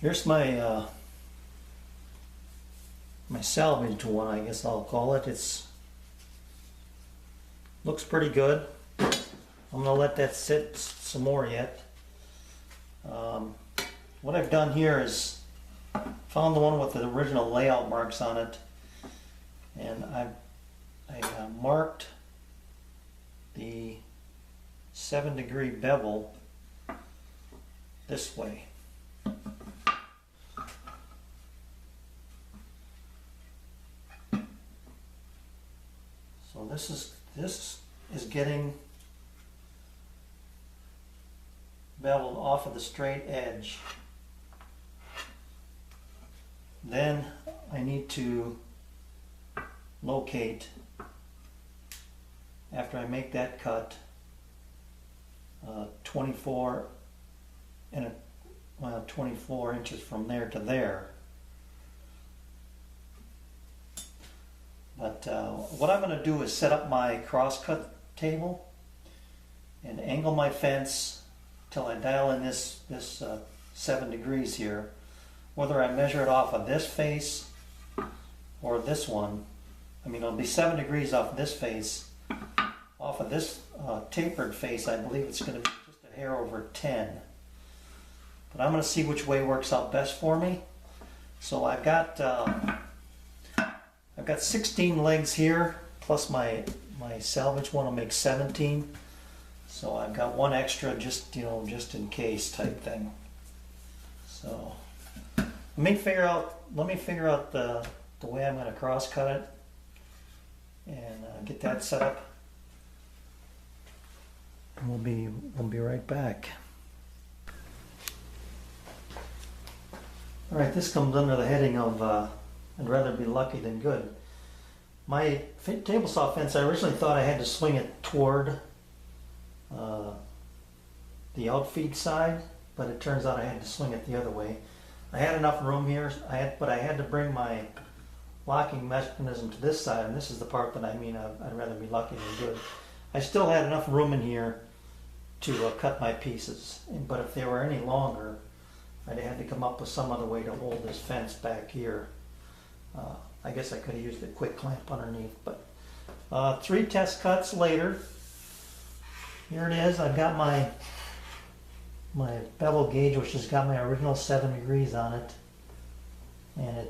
Here's my salvaged one, I guess I'll call it. Looks pretty good. I'm gonna let that sit some more yet. What I've done here is found the one with the original layout marks on it, and I marked the 7-degree bevel this way. So this is getting beveled off of the straight edge. Then I need to locate, after I make that cut, 24 inches from there to there. But what I'm going to do is set up my crosscut table and angle my fence till I dial in this 7 degrees here. Whether I measure it off of this face or this one, I mean, it'll be 7 degrees off this face. Off of this tapered face, I believe it's going to be just a hair over 10. But I'm going to see which way works out best for me. So I've got 16 legs here, plus my salvage one will make 17. So I've got one extra, just in case type thing. So let me figure out the way I'm going to cross cut it and get that set up. And we'll be right back. All right, this comes under the heading of I'd rather be lucky than good. My table saw fence, I originally thought I had to swing it toward the outfeed side, but it turns out I had to swing it the other way. I had enough room here, but I had to bring my locking mechanism to this side, and this is the part that I mean I'd rather be lucky than good. I still had enough room in here to cut my pieces, but if they were any longer, I'd have to come up with some other way to hold this fence back here. I guess I could have used a quick clamp underneath, but 3 test cuts later, here it is. I've got my bevel gauge, which has got my original 7 degrees on it, and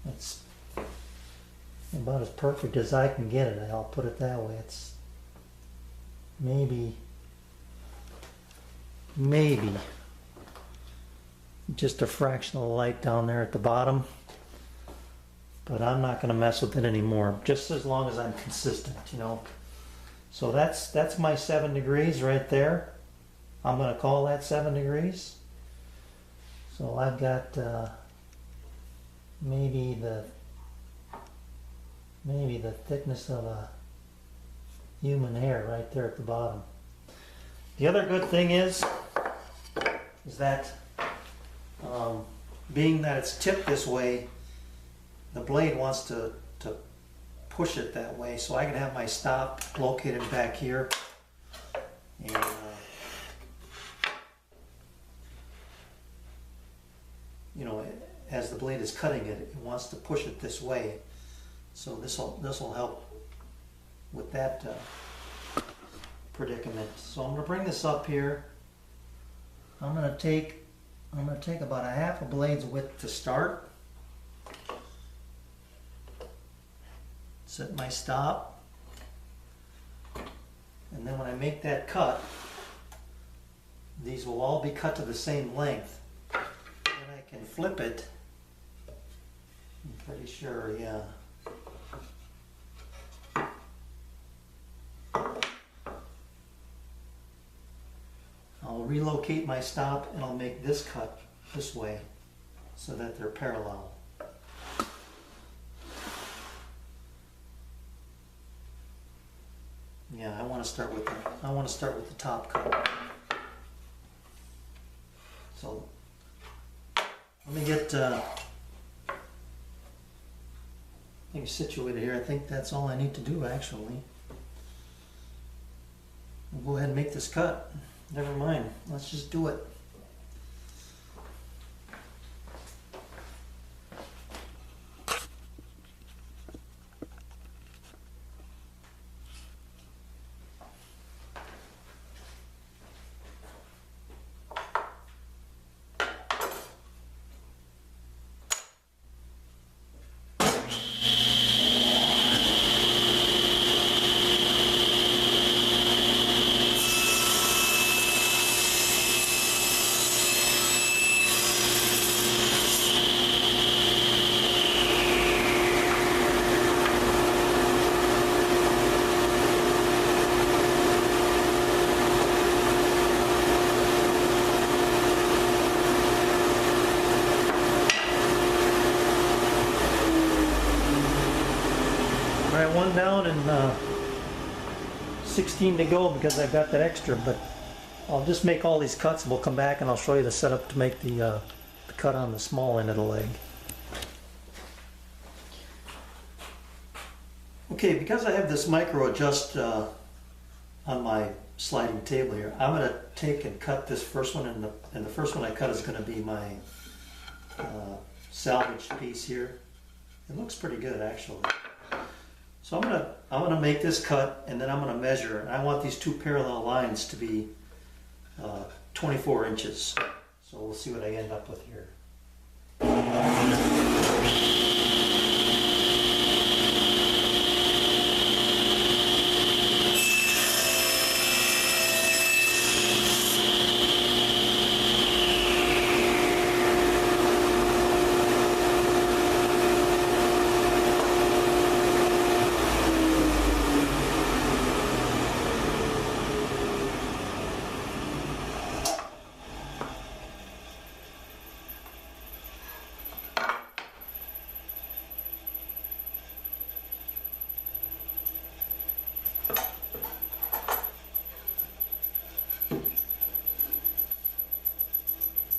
it's about as perfect as I can get it. I'll put it that way. It's maybe just a fraction of the light down there at the bottom, but I'm not going to mess with it anymore, just as long as I'm consistent, So that's my 7 degrees right there. I'm going to call that 7 degrees. So I've got maybe the thickness of a human hair right there at the bottom. The other good thing is that being that it's tipped this way, the blade wants to push it that way, so I can have my stop located back here, and as the blade is cutting it, it wants to push it this way. So this will help with that predicament. So I'm going to bring this up here. I'm going to take about a half a blade's width to start. Set my stop, and then when I make that cut, these will all be cut to the same length. Then I can flip it. I'm pretty sure, yeah. I'll relocate my stop and I'll make this cut this way so that they're parallel. Yeah, I want to start with the top cut. So let me get things situated here. I think that's all I need to do actually. We'll go ahead and make this cut. Never mind. Let's just do it. 1 down and 16 to go because I've got that extra, but I'll just make all these cuts and we'll come back and I'll show you the setup to make the cut on the small end of the leg. Okay, because I have this micro adjust on my sliding table here, I'm going to take and cut this first one, and the first one I cut is going to be my salvaged piece here. It looks pretty good actually. So I'm gonna make this cut and then I'm gonna measure, and I want these two parallel lines to be 24 inches. So we'll see what I end up with here.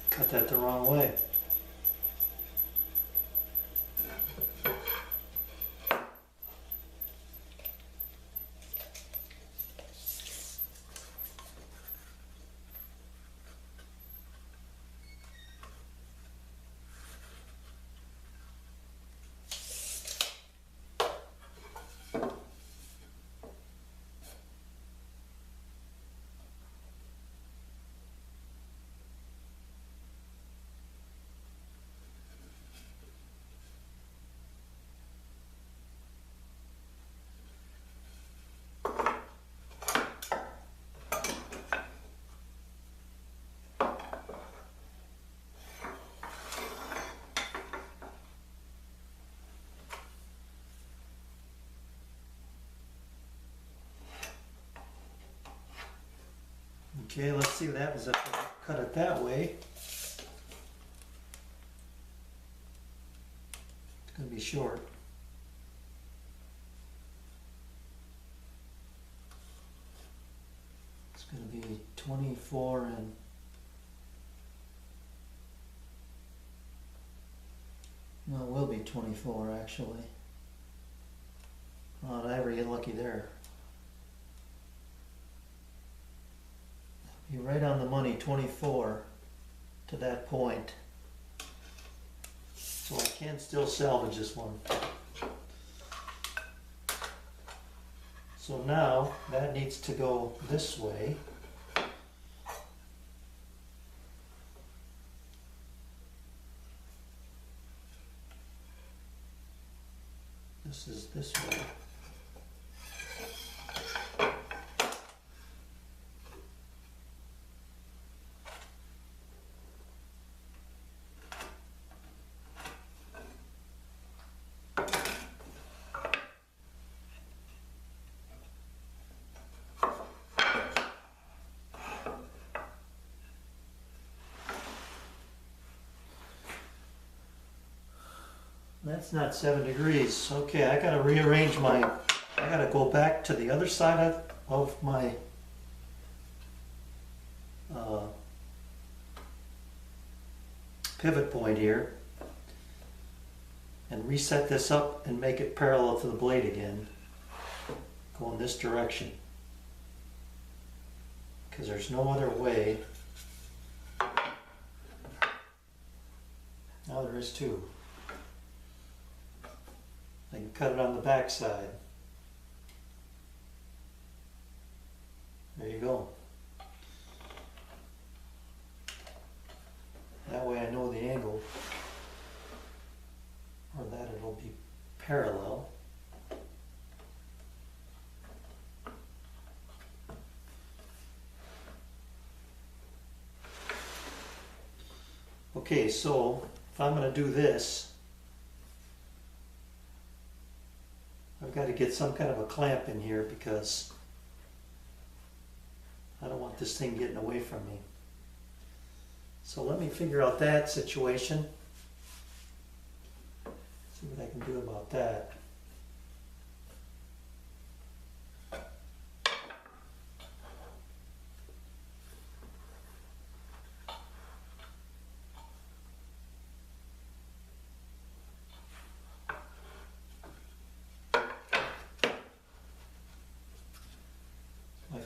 Cut that the wrong way. Okay, let's see what happens if I cut it that way. It's going to be short. It's going to be 24 and no, it will be 24 actually. Oh, did I ever get lucky there? You're right on the money, 24 to that point. So I can still salvage this one. So now that needs to go this way. This is this way. That's not 7 degrees. Okay, I gotta rearrange I gotta go back to the other side of my pivot point here and reset this up and make it parallel to the blade again. Go in this direction. Because there's no other way. Now there is too. I can cut it on the back side. There you go. That way I know the angle, or that it'll be parallel. Okay, so if I'm going to do this, I've got to get some kind of a clamp in here because I don't want this thing getting away from me. So let me figure out that situation. See what I can do about that.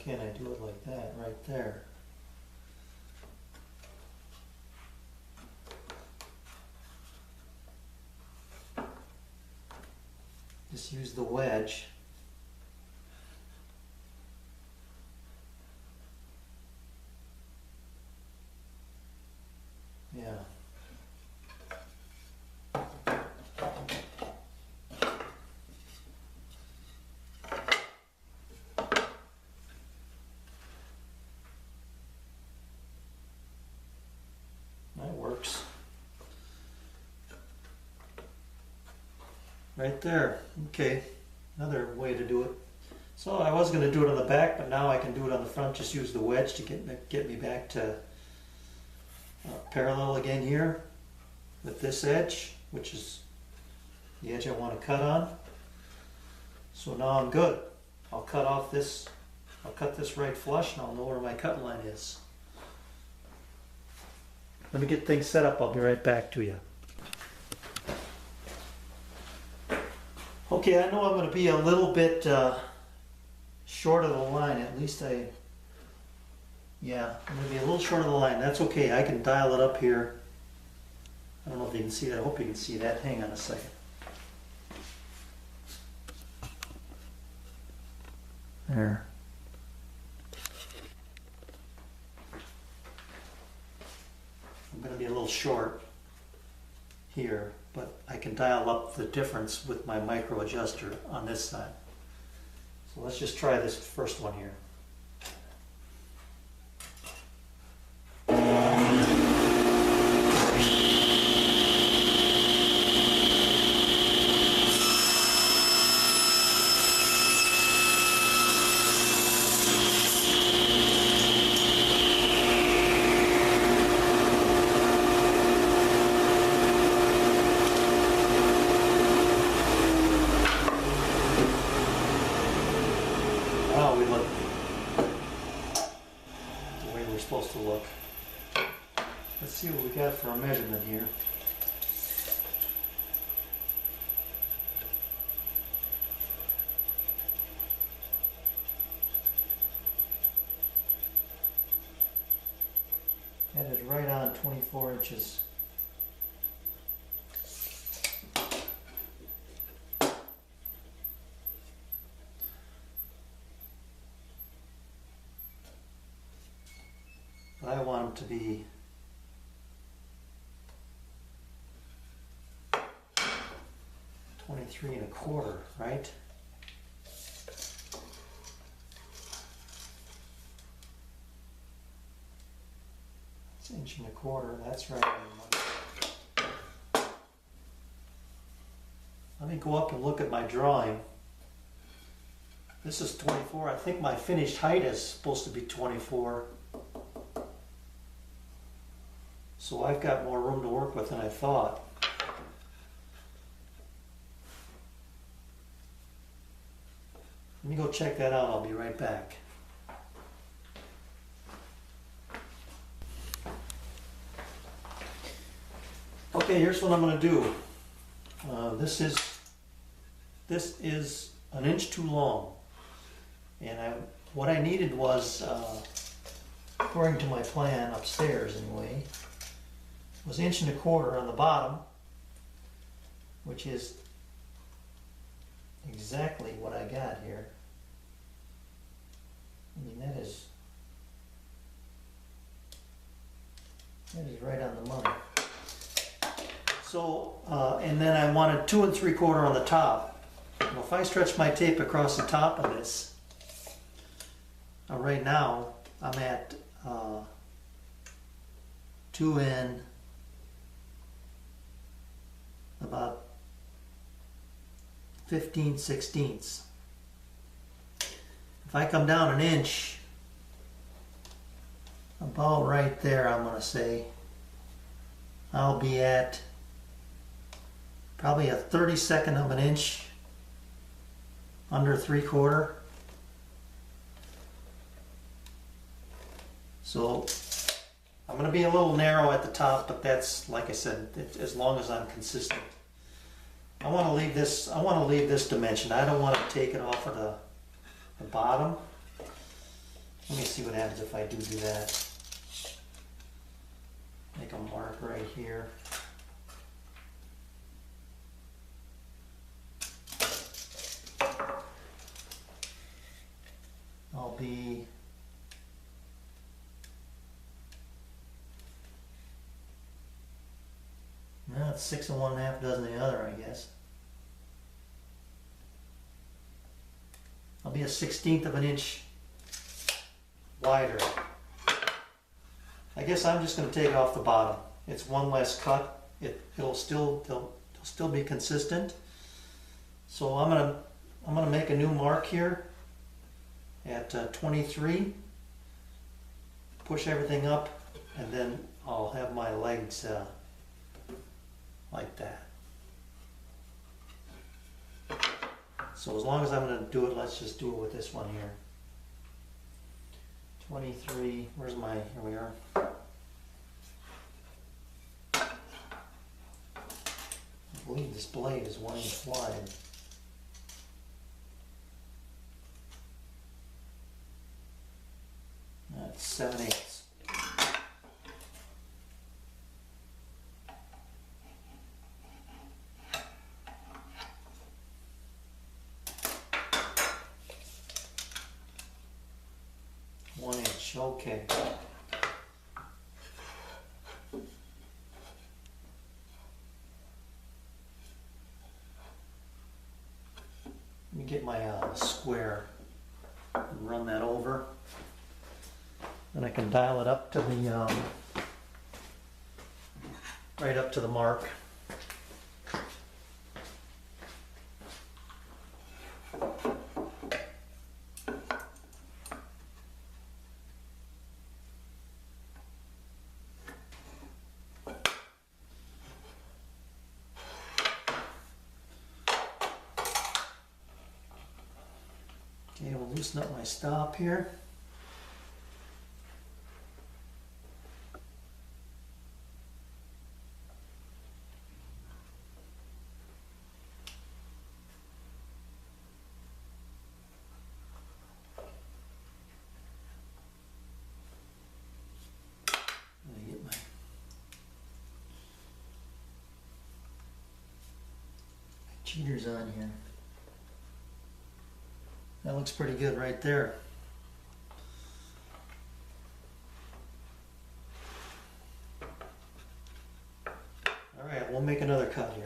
can't I do it like that, right there? Just use the wedge. Yeah. That works. Right there. Okay, another way to do it. So I was going to do it on the back, but now I can do it on the front. Just use the wedge to get me back to parallel again here with this edge, which is the edge I want to cut on. So now I'm good. I'll cut off this. I'll cut this right flush, and I'll know where my cut line is. Let me get things set up. I'll be right back to you. Okay, I know I'm going to be a little bit short of the line. At least I'm going to be a little short of the line. That's okay. I can dial it up here. I don't know if you can see that. I hope you can see that. Hang on a second. There. I'm going to be a little short here, but I can dial up the difference with my micro adjuster on this side. So let's just try this first one here. Now we look the way we're supposed to look. Let's see what we got for a measurement here. That is right on 24 inches. But I want them to be 23 1/4, right? It's 1 1/4, that's right. Let me go up and look at my drawing. This is 24. I think my finished height is supposed to be 24. So I've got more room to work with than I thought. Let me go check that out. I'll be right back. Okay, here's what I'm going to do. This is 1 inch too long, and what I needed was, according to my plan upstairs anyway, was 1 1/4 on the bottom, which is exactly what I got here. I mean, that is right on the money. So, and then I wanted 2 3/4 on the top. Now, if I stretch my tape across the top of this, right now I'm at 2 in about 15/16. If I come down 1 inch, about right there, I'm going to say, I'll be at probably a 32nd of an inch under 3/4. So I'm going to be a little narrow at the top, but that's, like I said, as long as I'm consistent. I want to leave this. I want to leave this dimension. I don't want to take it off of the bottom. Let me see what happens if I do that. Make a mark right here. I'll be no, it's 6 1/2 dozen the other, I guess. I'll be a 1/16 of an inch wider. I guess I'm just going to take off the bottom. It's one less cut. It'll still be consistent. So I'm gonna make a new mark here at 23. Push everything up, and then I'll have my legs like that. So as long as I'm going to do it, let's just do it with this one here. 23, where's my, here we are. I believe this blade is 1 inch wide. That's 7/8. Okay. Let me get my square and run that over. Then I can dial it up to the right up to the mark. Okay, we'll loosen up my stop here. Let me get my cheaters on here. That looks pretty good right there. All right, we'll make another cut here.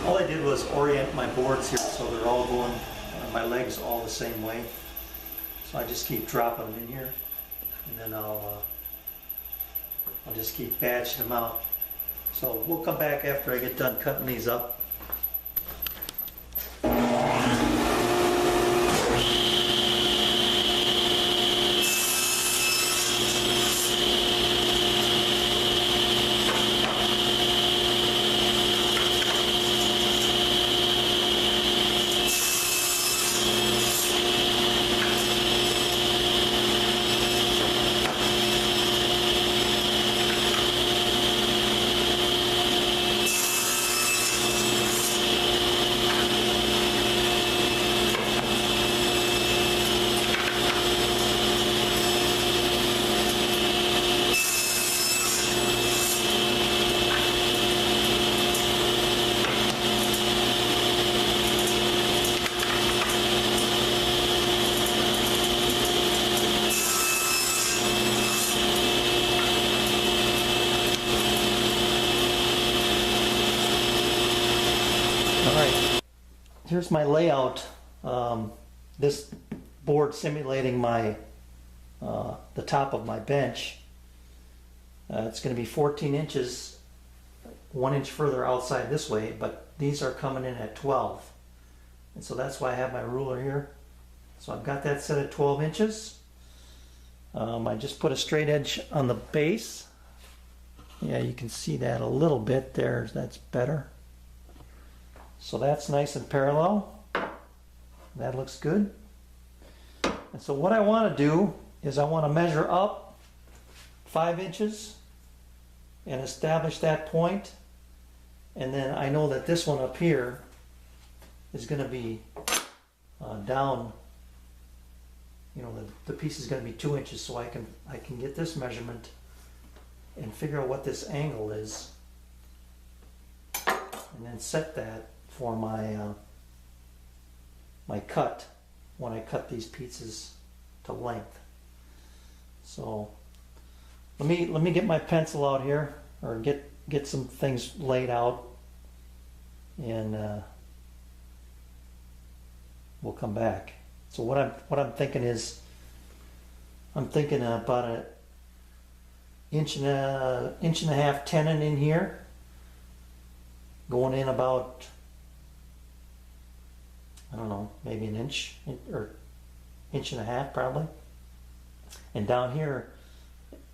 All I did was orient my boards here so they're all going, my legs all the same way. So I just keep dropping them in here, and then I'll just keep batching them out. So we'll come back after I get done cutting these up. Here's my layout. This board simulating my the top of my bench. It's going to be 14 inches, 1 inch further outside this way, but these are coming in at 12. And so that's why I have my ruler here. So I've got that set at 12 inches. I just put a straight edge on the base. Yeah, you can see that a little bit there. That's better. So that's nice and parallel. That looks good. And so what I want to do is I want to measure up 5 inches and establish that point. And then I know that this one up here is going to be down. You know, the piece is going to be 2 inches, so I can get this measurement and figure out what this angle is, and then set that for my my cut when I cut these pieces to length. So let me get my pencil out here, or get some things laid out, and we'll come back. So what I'm thinking is, I'm thinking about an inch and a half tenon in here, going in about, I don't know, maybe an inch or inch and a half probably. And down here,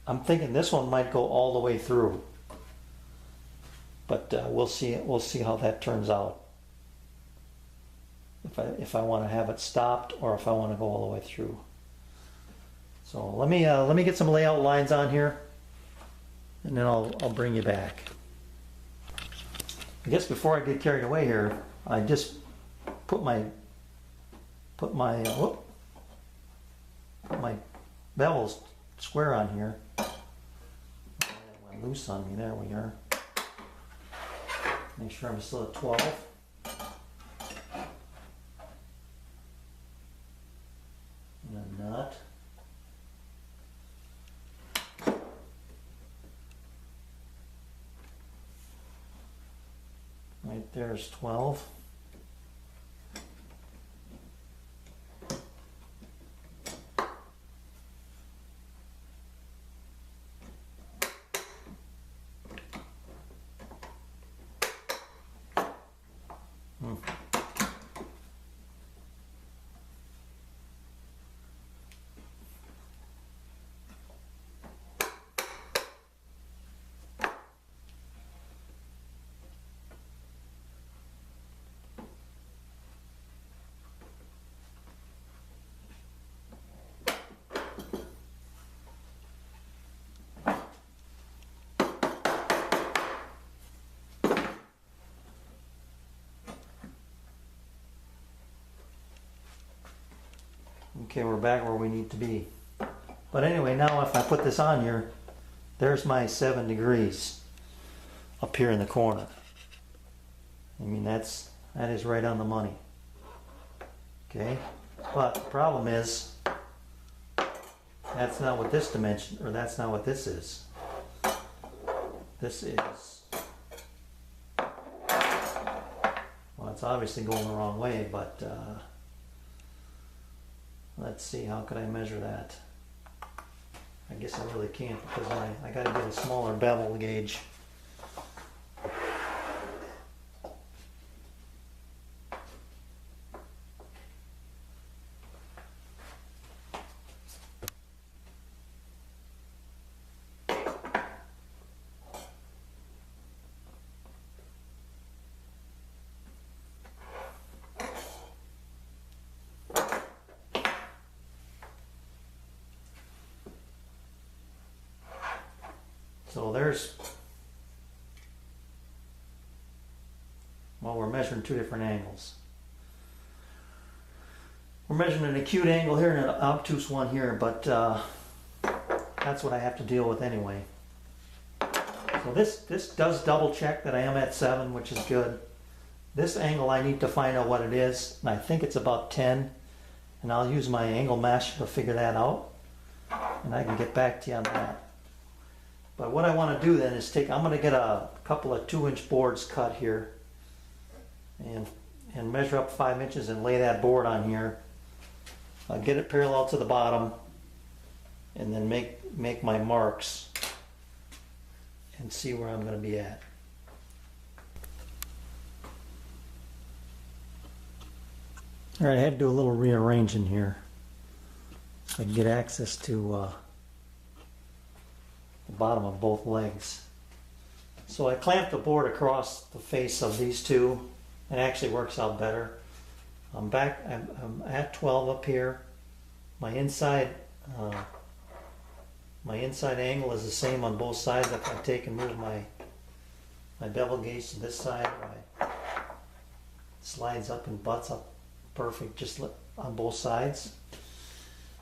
I'm thinking this one might go all the way through, but we'll see how that turns out. If I want to have it stopped, or if I want to go all the way through. So let me get some layout lines on here, and then I'll bring you back. I guess before I get carried away here, I just put my bevels square on here. That went loose on me. There we are. Make sure I'm still at 12. And a nut. Right there's 12. Okay, we're back where we need to be. But anyway, now if I put this on here, there's my 7 degrees up here in the corner. I mean, that is right on the money. Okay, but the problem is, that's not what this dimension, or that's not what this is. This is, well, it's obviously going the wrong way, but Let's see, how could I measure that? I guess I really can't because I got to get a smaller bevel gauge. So well, we're measuring two different angles. We're measuring an acute angle here and an obtuse one here, but that's what I have to deal with anyway. So this does double check that I am at 7, which is good. This angle I need to find out what it is, and I think it's about 10, and I'll use my angle master to figure that out, and I can get back to you on that. But what I want to do then is I'm going to get a couple of 2-inch boards cut here and measure up 5 inches and lay that board on here. I'll get it parallel to the bottom and then make my marks and see where I'm going to be at. All right, I had to do a little rearranging here so I can get access to the bottom of both legs. So I clamped the board across the face of these two. It actually works out better. I'm at 12 up here. My inside angle is the same on both sides. If I take and move my bevel gauge to this side, it slides up and butts up perfect just on both sides.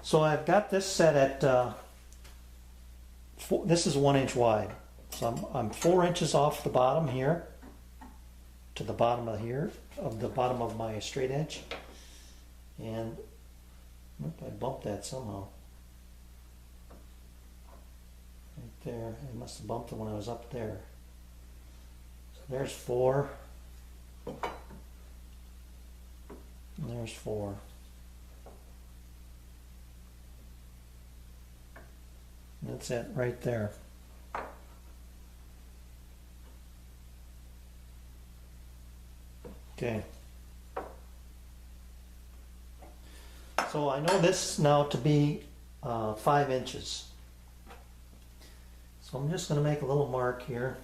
So I've got this set at this is 1 inch wide, so I'm 4 inches off the bottom here to the bottom of the bottom of my straight edge, and I bumped that somehow right there. I must have bumped it when I was up there. So there's 4, and there's 4. That's it right there. Okay. So I know this now to be 5 inches. So I'm just going to make a little mark here,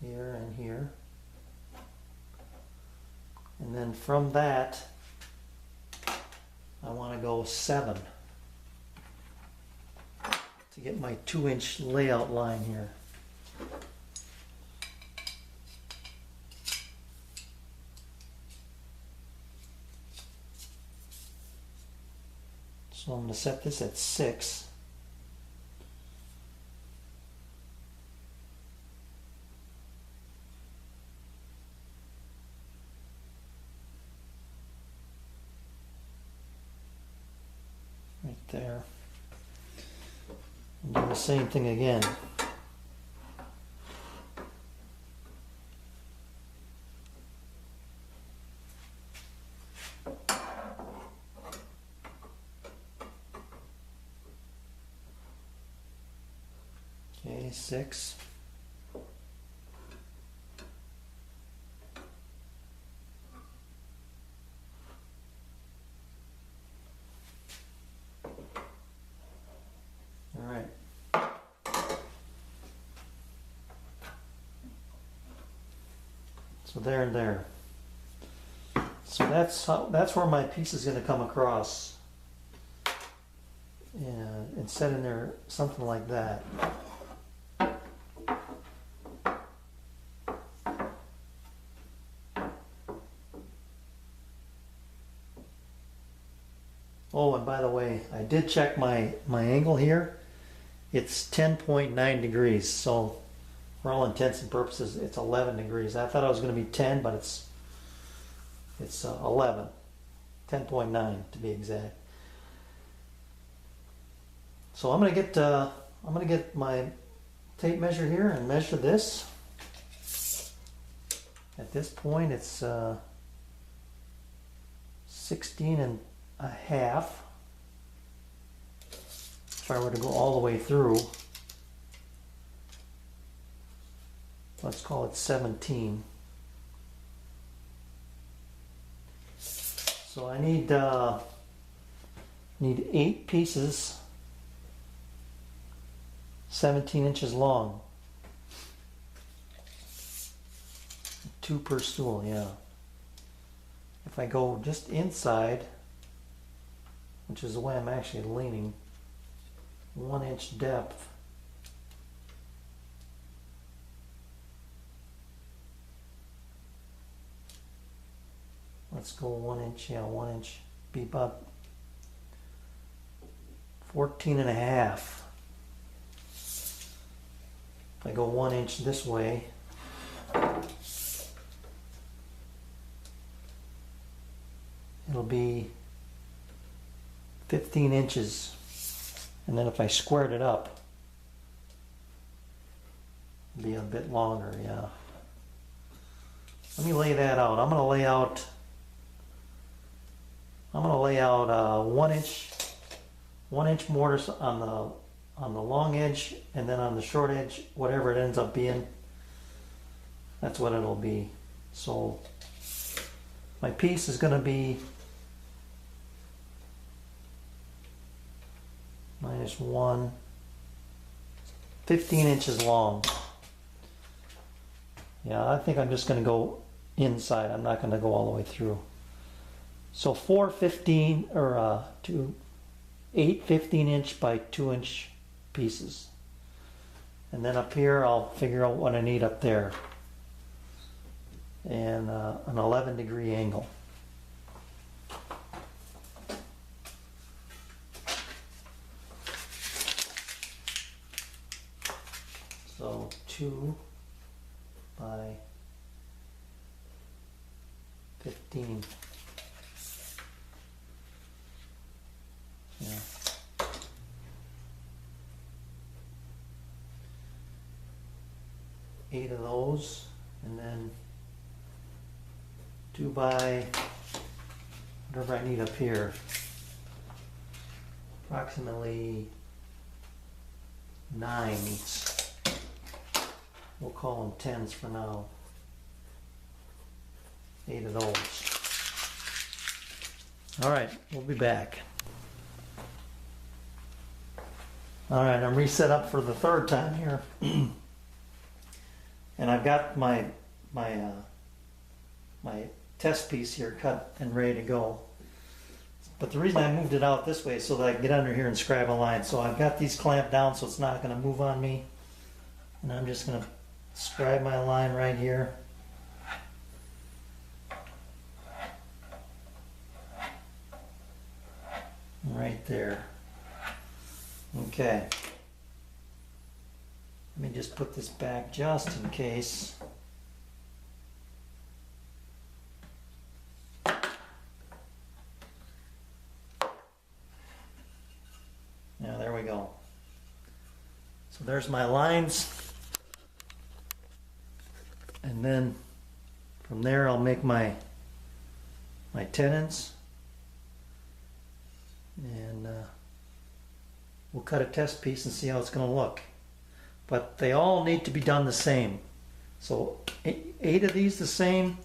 here and here. And then from that, I want to go 7. To get my 2-inch layout line here. So I'm going to set this at 6. Right there. And do the same thing again. Okay, 6. All right. So there and there. So that's where my piece is going to come across, and set in there something like that. Oh, and by the way, I did check my angle here. It's 10.9 degrees, so for all intents and purposes, it's 11 degrees. I thought it was going to be 10, but it's 11, 10.9 to be exact. So I'm going to get my tape measure here and measure this. At this point, it's 16.5. If I were to go all the way through, let's call it 17. So I need 8 pieces, 17 inches long. 2 per stool, yeah. If I go just inside, which is the way I'm actually leaning, 1 inch depth. Let's go 1 inch, yeah, 1 inch, be about 14.5. If I go 1 inch this way, it'll be 15 inches. And then if I squared it up, it'll be a bit longer, yeah. Let me lay that out. I'm going to lay out 1 inch mortar on the long edge, and then on the short edge, whatever it ends up being, that's what it'll be. So my piece is going to be -1, 15 inches long. Yeah, I think I'm just going to go inside. I'm not going to go all the way through. So 8 15-inch by 2-inch pieces. And then up here, I'll figure out what I need up there. And an 11-degree angle. So 2 by 15. Yeah. Eight of those, and then 2 by whatever I need up here. Approximately 9. We'll call them 10s for now. 8 of those. All right, we'll be back. All right, I'm reset up for the 3rd time here. And I've got my test piece here cut and ready to go. But the reason I moved it out this way is so that I can get under here and scribe a line. So I've got these clamped down so it's not going to move on me. And I'm just going to scribe my line right here. Right there. Okay. Let me just put this back just in case. Yeah, there we go. So there's my lines. And then from there I'll make my tenons. And we'll cut a test piece and see how it's going to look. But they all need to be done the same. So 8 of these the same,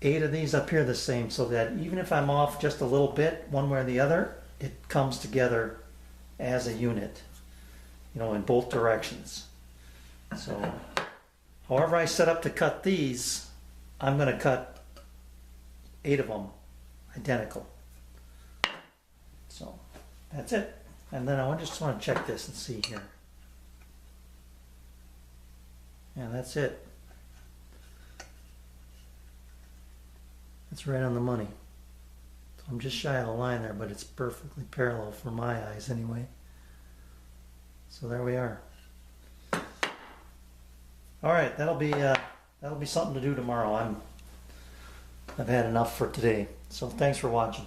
8 of these up here the same, so that even if I'm off just a little bit one way or the other, it comes together as a unit, you know, in both directions. So however I set up to cut these, I'm going to cut 8 of them identical. So that's it. And then I just want to check this and see here. Yeah, that's it. It's right on the money. So I'm just shy of the line there, but it's perfectly parallel for my eyes anyway. So there we are. All right, that'll be something to do tomorrow. I've had enough for today. So thanks for watching.